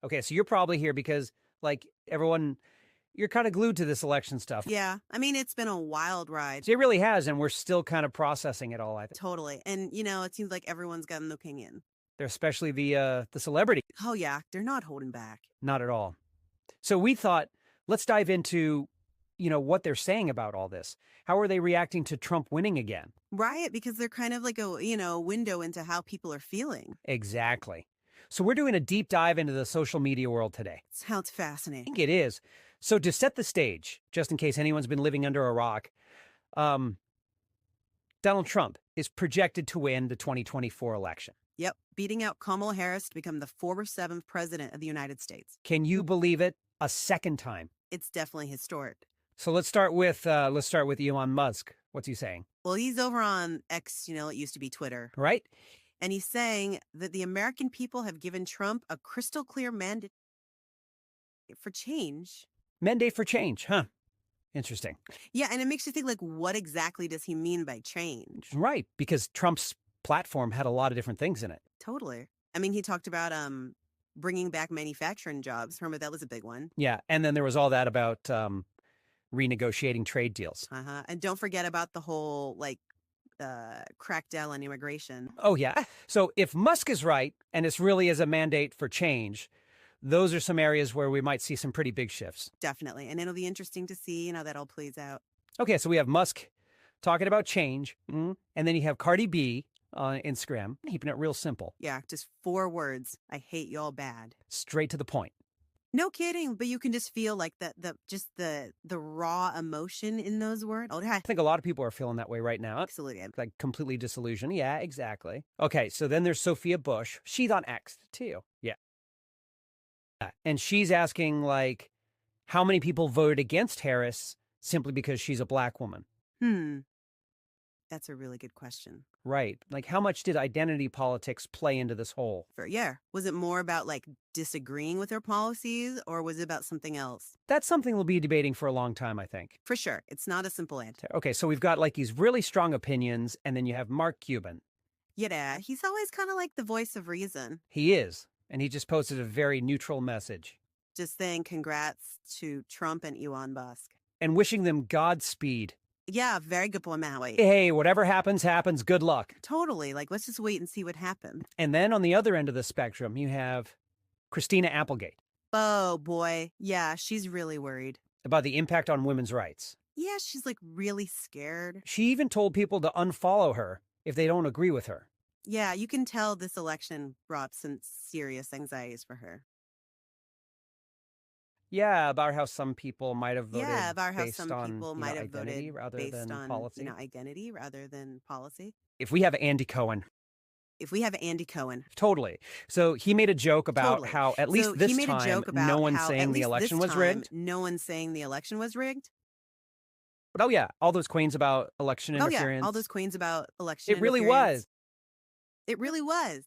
Okay, so you're probably here because, like, everyone, you're kind of glued to this election stuff. Yeah. I mean, it's been a wild ride. It really has, and we're still kind of processing it all, I think. Totally. And, it seems like everyone's got an opinion. They're especially the celebrity. Oh, yeah. They're not holding back. Not at all. So we thought, let's dive into, what they're saying about all this. How are they reacting to Trump winning again? Right? Because they're kind of like a window into how people are feeling. Exactly. So we're doing a deep dive into the social media world today. Sounds I fascinating. think it is. So to set the stage, just in case anyone's been living under a rock, um, Donald Trump is projected to win the 2024 election. Yep. Beating out Kamala Harris to become the 47th president of the United States. Can you believe it? A second time. It's definitely historic. So let's start with Elon Musk. What's he saying? Well, he's over on X, it used to be Twitter. Right? And he's saying that the American people have given Trump a crystal clear mandate for change. Mandate for change, huh? Interesting. Yeah, and it makes you think, like, what exactly does he mean by change? Right, because Trump's platform had a lot of different things in it. Totally. I mean, he talked about bringing back manufacturing jobs. Remember, that was a big one. Yeah, and then there was all that about renegotiating trade deals. And don't forget about the whole, crackdown on immigration. Oh, yeah. So if Musk is right, and this really is a mandate for change, those are some areas where we might see some pretty big shifts. Definitely. And it'll be interesting to see, how that all plays out. Okay, so we have Musk talking about change, and then you have Cardi B on Instagram, keeping it real simple. Yeah, just 4 words. I hate y'all bad. Straight to the point. No kidding, but you can just feel like the raw emotion in those words. Oh, I think a lot of people are feeling that way right now. absolutely. Like completely disillusioned. Yeah, exactly. Okay, so then there's Sophia Bush. She's on X too. Yeah. And she's asking, like, how many people voted against Harris simply because she's a black woman? That's a really good question. Right. Like, how much did identity politics play into this whole? Yeah. Was it more about disagreeing with her policies, or was it about something else? That's something we'll be debating for a long time, I think. For sure. It's not a simple answer. Okay, so we've got like these really strong opinions, and then you have Mark Cuban. Yeah, he's always kind of like the voice of reason. He is, and he just posted a very neutral message. Just saying congrats to Trump and Elon Musk. And wishing them Godspeed. Yeah, very good point, Maui. Hey, whatever happens, happens. Good luck. Totally. Let's just wait and see what happens. And then on the other end of the spectrum, you have Christina Applegate. Oh, boy. Yeah, she's really worried. About the impact on women's rights. Yeah, she's really scared. She even told people to unfollow her if they don't agree with her. Yeah, you can tell this election brought some serious anxieties for her. Yeah, about how some people might have voted Yeah, about how based some on, people might have identity voted rather based than on, policy. identity rather than policy. If we have Andy Cohen. If we have Andy Cohen. Totally. So he made a joke about Totally. how at least So this he made a time joke about no one's how, saying at the least election this was time, rigged. No one's saying the election was rigged. But oh yeah, all those queens about election Oh, interference. yeah, all those queens about election It really interference. was. It really was.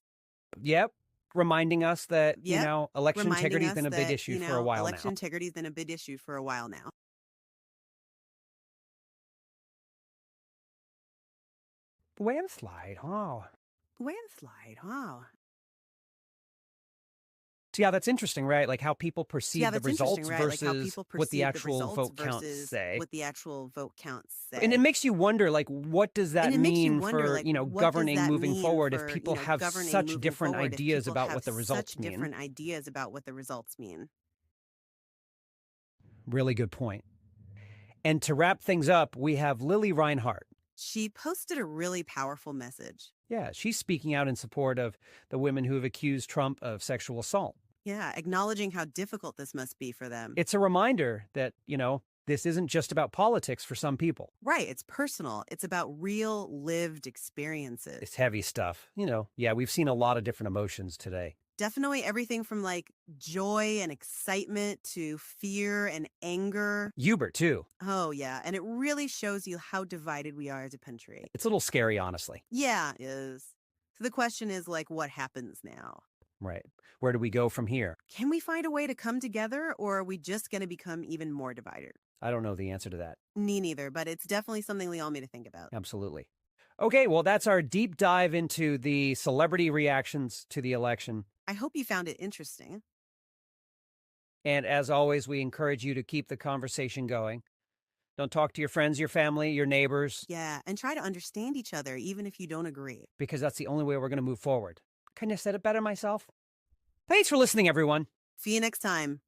Yep. Reminding us that, Yep. election Reminding integrity has us been a big that, issue for a while election now. integrity has been a big issue for a while now. Landslide, oh. Landslide, huh? So yeah, that's interesting, right? Like how people perceive Yeah, the that's results interesting, right? Like how versus people what the perceive the actual results vote counts versus say. what the actual vote counts say. And it makes you wonder, like, what does that And it makes you mean wonder, for, like, what does governing that moving mean forward if for, people have governing such moving different forward if ideas people about have what the results such mean? different ideas about what the results mean. Really good point. And to wrap things up, we have Lily Reinhart. She posted a really powerful message. Yeah, she's speaking out in support of the women who have accused Trump of sexual assault. Yeah, acknowledging how difficult this must be for them. It's a reminder that, this isn't just about politics for some people. Right, it's personal. It's about real lived experiences. It's heavy stuff. Yeah, we've seen a lot of different emotions today. Definitely everything from joy and excitement to fear and anger. Hubert, too. Oh, yeah. And it really shows you how divided we are as a country. It's a little scary, honestly. Yeah, it is. So the question is, what happens now? Right. Where do we go from here? Can we find a way to come together, or are we just going to become even more divided? I don't know the answer to that. Me neither, but it's definitely something we all need to think about. Absolutely. Okay, well, that's our deep dive into the celebrity reactions to the election. I hope you found it interesting. And as always, we encourage you to keep the conversation going. Don't talk to your friends, your family, your neighbors, Yeah, and try to understand each other, even if you don't agree. because that's the only way we're going to move forward. Couldn't have said it better myself. Thanks for listening, everyone. See you next time.